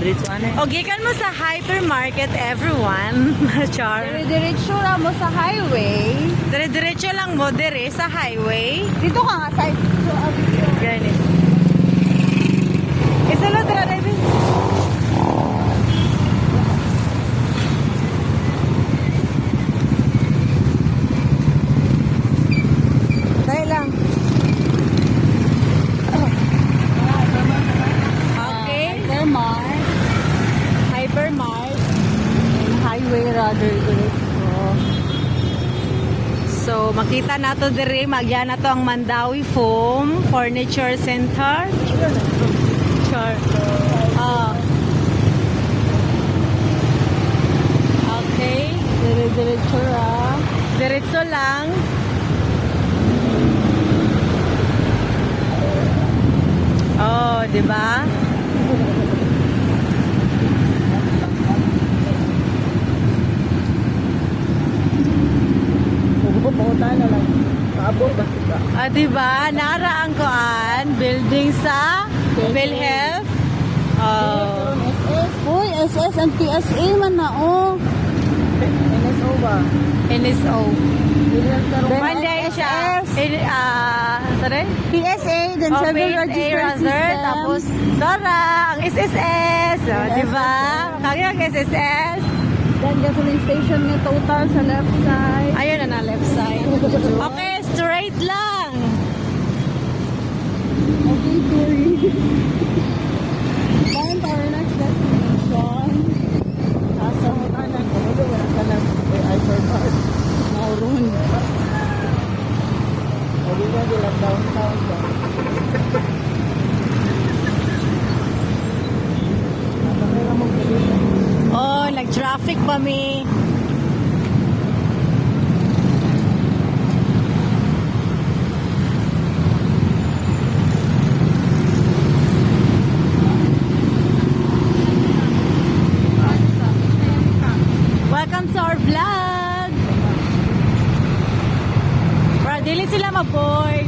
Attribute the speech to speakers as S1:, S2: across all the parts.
S1: diretso ano eh.
S2: O, gikan mo sa hypermarket, everyone. Char.
S3: Diretso ra mo sa highway.
S2: Dire-diretso lang mo, dire, sa highway.
S3: Dito ka nga sa
S2: Ganit. Isa lang, tira, David. Dahil lang. Okay.
S3: Hypermart.
S2: Hypermart.
S3: Highway rather diretso.
S2: So, makita na to dire, magyan na to ang Mandawi Foam Furniture Center. Sure. Okay.
S3: Diretso ra.
S2: Diretso lang. Oh, di ba?
S1: Pupunta na lang. Paabot ba kita?
S2: Ah, di ba? Nara ang kuan, building sa PhilHealth. Oh.
S3: Uy, SS and PSA man na oh.
S1: NSO ba?
S2: NSO.
S3: Then
S2: Monday siya.
S3: SS.
S2: Sorry?
S3: PSA, then
S2: Oh,
S3: Civil
S2: PSA
S3: Register
S2: rather,
S3: System.
S2: tapos Dora, ang SSS. Oh, di ba? Kaya ang SSS.
S3: Then gasoline station nga total sa left side.
S2: Ayun na left side. Okay, straight lang.
S3: Okay, tourist. Bayan to our next destination.
S1: Asa mo tanan ko. Wala ka lang. Ay, Hypermart.
S3: Maurun.
S1: Hindi na lang downtown ba? Nakakira mo ganito.
S2: Oh, nag-traffic pa mi. Welcome to our vlog. Bro, dili sila ma-board.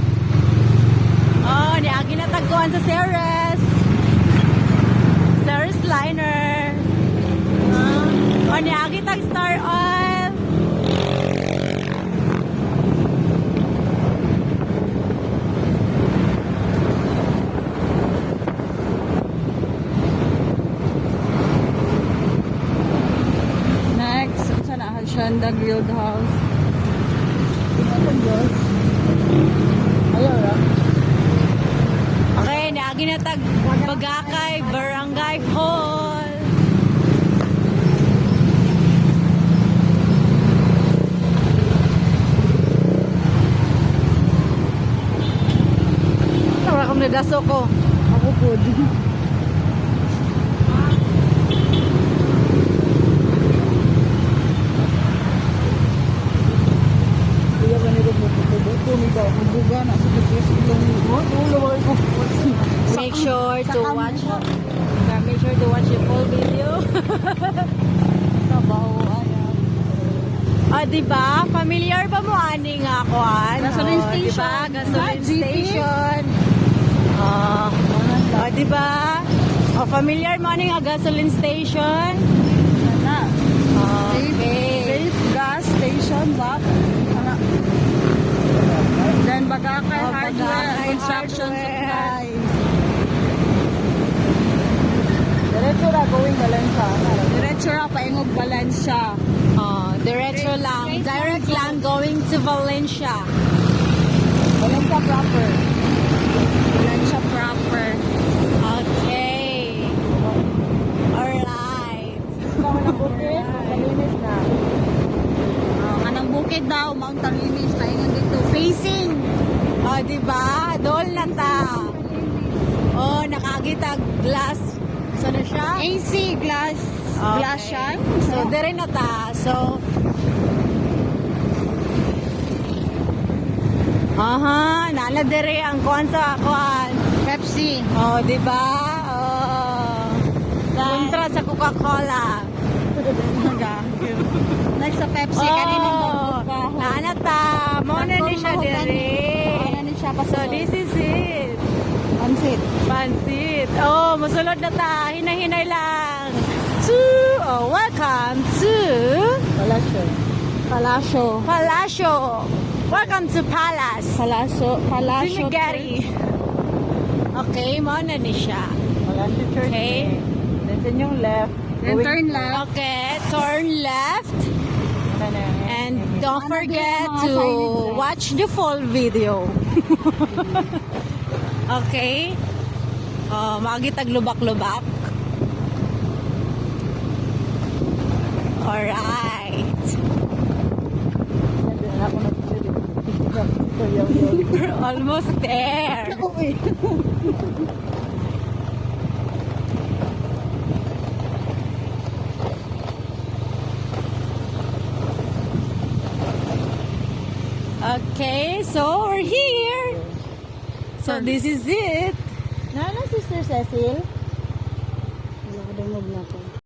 S2: Oh, niagi na tagkuhan sa Ceres. Ceres Liner. O niagi tag Star Oil.
S3: Next, sa na Hacienda Grilled House.
S1: Ayaw na.
S2: Okay, niagi na tag Bagakay Barangay Hall. Wala akong nadaso ko.
S3: Ako po din.
S1: Kaya ganito mo. Pupunta mo ba?
S3: Buga na sa pagkis ilong mo.
S2: Make sure to watch. Make sure to watch the full video.
S3: Trabaho ayan.
S2: Ah, di ba? Familiar ba mo ani nga ako
S3: Gasoline
S2: Di ba?
S3: station.
S2: Gasoline
S3: GP.
S2: station. Ah, di ba? Oh, familiar mo ani nga gasoline station?
S3: Sana.
S2: Okay.
S3: Safe gas station ba? Sana. Then Bagakay
S2: Oh,
S3: Hardware
S2: Bagakay
S3: Construction
S2: Hardware.
S3: Supply.
S1: Diretso na going Valencia.
S3: Diretso ra paingog Valencia.
S2: Oh, diretso lang. Direct lang going to Valencia.
S3: Valencia proper. Valencia proper.
S2: Okay. Alright.
S1: Ikaw na bukit. Malinis na.
S3: Kanang bukid daw, Mount Talinis, paingon dito. Facing.
S2: Oh, di ba? Dol na ta. Oh, nakagitag glass. So na siya?
S3: AC glass.
S2: Okay.
S3: Glass siya.
S2: So, dire na ta. So, aha, nala dire ang kuan sa kuan.
S3: Pepsi.
S2: Oh, di ba? Oh. Kontra sa Coca-Cola.
S3: Next sa Pepsi, kaninong magbuka.
S2: Naana ta. Mo na ni siya dire.
S3: Ano ni siya pa
S2: So, this is it.
S3: Pansit.
S2: Pansit. Oh, musulod na ta. Hinay-hinay lang. Welcome to
S1: Palasyo.
S2: Welcome to Palace.
S3: Palasyo.
S2: Sinigari. Okay, mo na ni siya.
S1: Palasyo Church.
S2: Okay.
S1: Then yung left.
S3: Then turn left.
S2: Okay, turn left. And don't forget
S3: mga
S2: to
S3: silent
S2: watch the full video. Okay? Oh, magitag lubak-lubak. Alright. We're almost there. Okay, so we're here. So this is it.
S1: Nana, Sister Cecil?
S3: Dumog na po.